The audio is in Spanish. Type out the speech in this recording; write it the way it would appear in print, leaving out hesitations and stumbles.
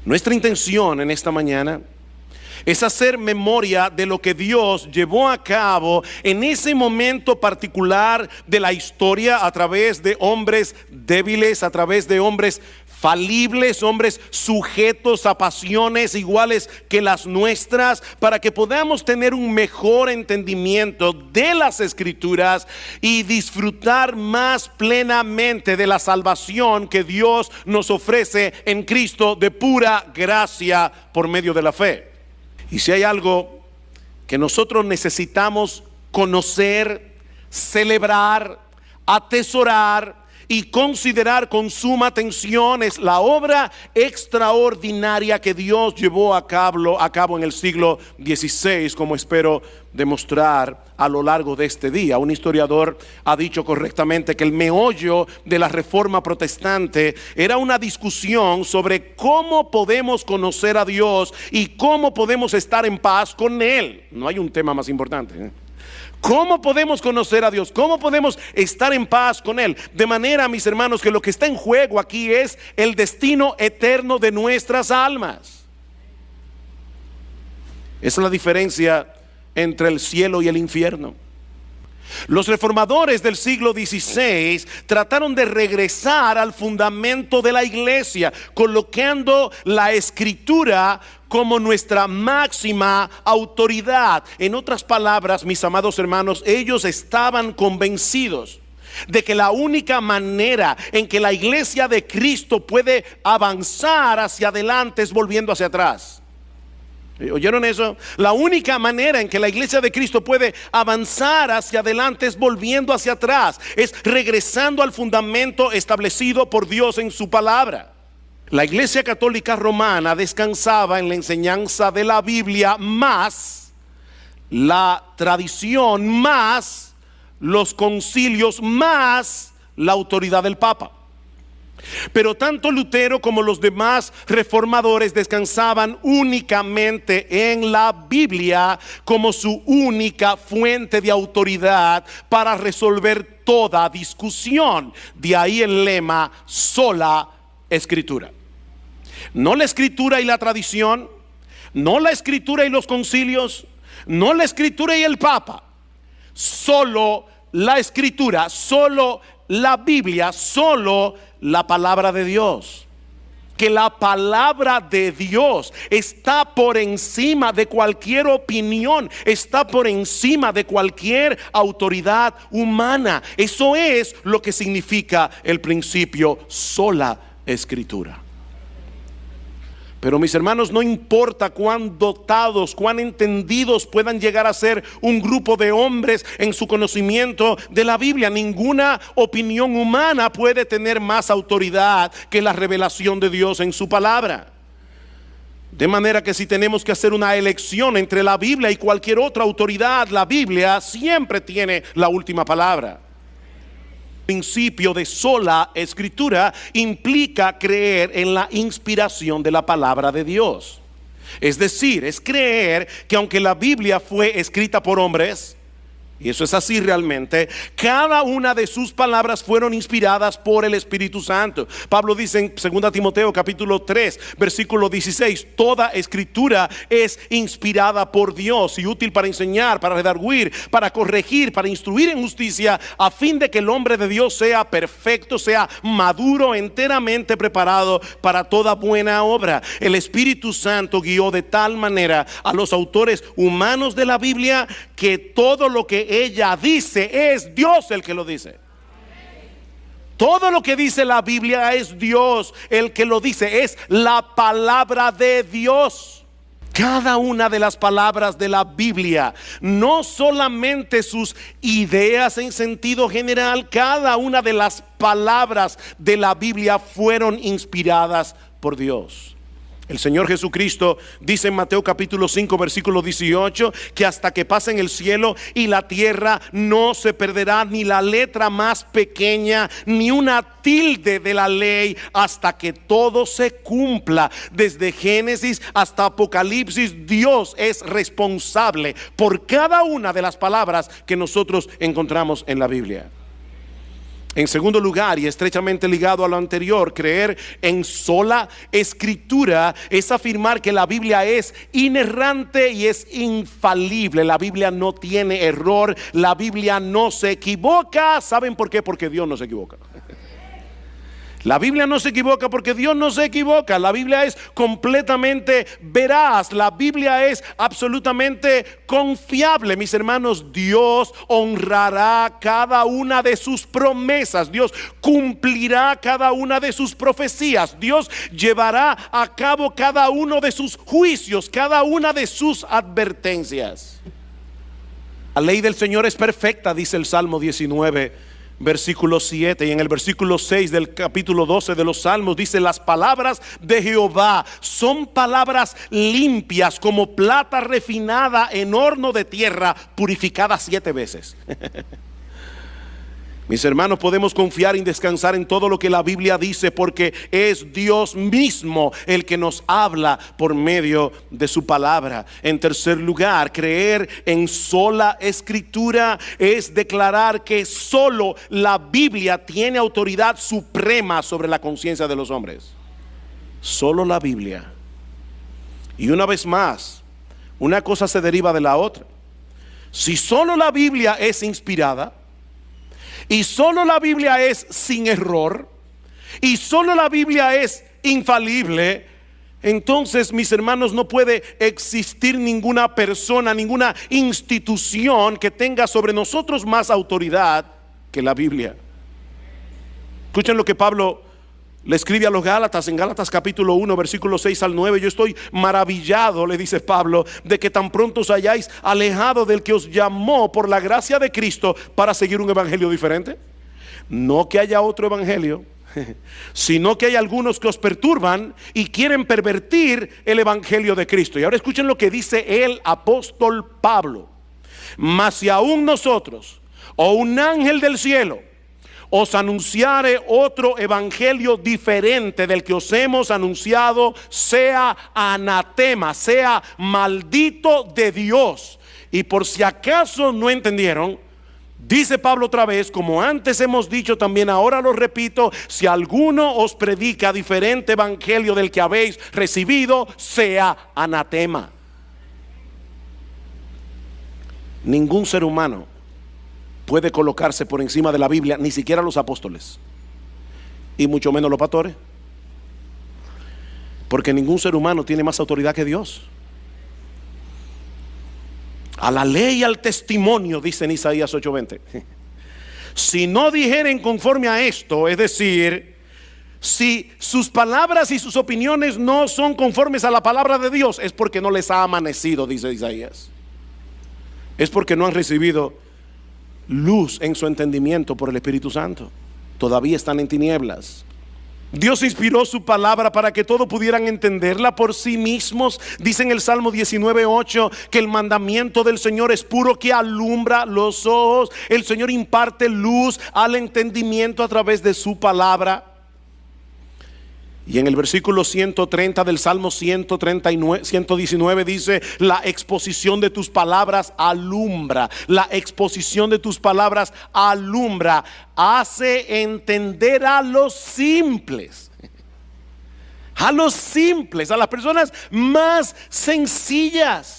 Nuestra intención en esta mañana es hacer memoria de lo que Dios llevó a cabo en ese momento particular de la historia a través de hombres débiles, a través de hombres falibles, hombres sujetos a pasiones iguales que las nuestras, para que podamos tener un mejor entendimiento de las Escrituras y disfrutar más plenamente de la salvación que Dios nos ofrece en Cristo de pura gracia por medio de la fe. Y si hay algo que nosotros necesitamos conocer, celebrar, atesorar y considerar con suma atención, es la obra extraordinaria que Dios llevó a cabo en el siglo XVI, como espero demostrar a lo largo de este día. Un historiador ha dicho correctamente que el meollo de la Reforma Protestante era una discusión sobre cómo podemos conocer a Dios y cómo podemos estar en paz con Él. No hay un tema más importante, ¿eh? ¿Cómo podemos conocer a Dios? ¿Cómo podemos estar en paz con Él? De manera, mis hermanos, que lo que está en juego aquí es el destino eterno de nuestras almas. Esa es la diferencia entre el cielo y el infierno. Los reformadores del siglo XVI trataron de regresar al fundamento de la iglesia, colocando la Escritura como nuestra máxima autoridad. En otras palabras, mis amados hermanos, ellos estaban convencidos de que la única manera en que la iglesia de Cristo puede avanzar hacia adelante es volviendo hacia atrás. ¿Oyeron eso? La única manera en que la iglesia de Cristo puede avanzar hacia adelante es volviendo hacia atrás, es regresando al fundamento establecido por Dios en su palabra. La Iglesia Católica Romana descansaba en la enseñanza de la Biblia, más la tradición, más los concilios, más la autoridad del Papa. Pero tanto Lutero como los demás reformadores descansaban únicamente en la Biblia como su única fuente de autoridad para resolver toda discusión. De ahí el lema: sola Escritura. No la Escritura y la tradición, no la Escritura y los concilios, no la Escritura y el Papa. Solo la Escritura, solo la Biblia, solo la palabra de Dios. Que la palabra de Dios está por encima de cualquier opinión, está por encima de cualquier autoridad humana. Eso es lo que significa el principio sola Escritura. Pero mis hermanos, no importa cuán dotados, cuán entendidos puedan llegar a ser un grupo de hombres en su conocimiento de la Biblia, ninguna opinión humana puede tener más autoridad que la revelación de Dios en su palabra. De manera que si tenemos que hacer una elección entre la Biblia y cualquier otra autoridad, la Biblia siempre tiene la última palabra. El principio de sola Escritura implica creer en la inspiración de la palabra de Dios. Es decir, es creer que aunque la Biblia fue escrita por hombres, y eso es así realmente, cada una de sus palabras fueron inspiradas por el Espíritu Santo. Pablo dice en 2 Timoteo capítulo 3 versículo 16: toda escritura es inspirada por Dios y útil para enseñar, para redarguir, para corregir, para instruir en justicia, a fin de que el hombre de Dios sea perfecto, sea maduro, enteramente preparado para toda buena obra. El Espíritu Santo guió de tal manera a los autores humanos de la Biblia que todo lo que ella dice es Dios el que lo dice. Todo lo que dice la Biblia es Dios el que lo dice, es la palabra de Dios. Cada una de las palabras de la Biblia, no solamente sus ideas en sentido general, cada una de las palabras de la Biblia fueron inspiradas por Dios. El Señor Jesucristo dice en Mateo capítulo 5 versículo 18 que hasta que pasen el cielo y la tierra no se perderá ni la letra más pequeña ni una tilde de la ley, hasta que todo se cumpla. Desde Génesis hasta Apocalipsis, Dios es responsable por cada una de las palabras que nosotros encontramos en la Biblia. En segundo lugar, y estrechamente ligado a lo anterior, creer en sola escritura es afirmar que la Biblia es inerrante y es infalible. La Biblia no tiene error, la Biblia no se equivoca. ¿Saben por qué? Porque Dios no se equivoca. La Biblia no se equivoca porque Dios no se equivoca. La Biblia es completamente veraz. La Biblia es absolutamente confiable. Mis hermanos, Dios honrará cada una de sus promesas. Dios cumplirá cada una de sus profecías. Dios llevará a cabo cada uno de sus juicios, cada una de sus advertencias. La ley del Señor es perfecta, dice el Salmo 19. Versículo 7, y en el versículo 6 del capítulo 12 de los Salmos dice: las palabras de Jehová son palabras limpias como plata refinada en horno de tierra, purificada 7 veces. Mis hermanos, podemos confiar y descansar en todo lo que la Biblia dice, porque es Dios mismo el que nos habla por medio de su palabra. En tercer lugar, creer en sola escritura es declarar que solo la Biblia tiene autoridad suprema sobre la conciencia de los hombres. Solo la Biblia. Y una vez más, una cosa se deriva de la otra. Si solo la Biblia es inspirada, y solo la Biblia es sin error, y solo la Biblia es infalible, entonces, mis hermanos, no puede existir ninguna persona, ninguna institución que tenga sobre nosotros más autoridad que la Biblia. Escuchen lo que Pablo le escribe a los Gálatas en Gálatas capítulo 1 versículos 6 al 9. Yo estoy maravillado, le dice Pablo, de que tan pronto os hayáis alejado del que os llamó por la gracia de Cristo para seguir un evangelio diferente. No que haya otro evangelio, sino que hay algunos que os perturban y quieren pervertir el evangelio de Cristo. Y ahora escuchen lo que dice el apóstol Pablo: mas si aún nosotros o un ángel del cielo os anunciare otro evangelio diferente del que os hemos anunciado, sea anatema, sea maldito de Dios. Y por si acaso no entendieron, dice Pablo otra vez, como antes hemos dicho también, ahora lo repito: si alguno os predica diferente evangelio del que habéis recibido, sea anatema. Ningún ser humano puede colocarse por encima de la Biblia, ni siquiera los apóstoles, y mucho menos los pastores, porque ningún ser humano tiene más autoridad que Dios. A la ley y al testimonio, dice en Isaías 8:20, si no dijeren conforme a esto, es decir, si sus palabras y sus opiniones no son conformes a la palabra de Dios, es porque no les ha amanecido, dice Isaías. Es porque no han recibido luz en su entendimiento por el Espíritu Santo. Todavía están en tinieblas. Dios inspiró su palabra para que todos pudieran entenderla por sí mismos. Dice en el Salmo 19:8 que el mandamiento del Señor es puro, que alumbra los ojos. El Señor imparte luz al entendimiento a través de su palabra. Y en el versículo 130 del Salmo 119 dice: la exposición de tus palabras alumbra. La exposición de tus palabras alumbra. Hace entender a los simples. A los simples, a las personas más sencillas.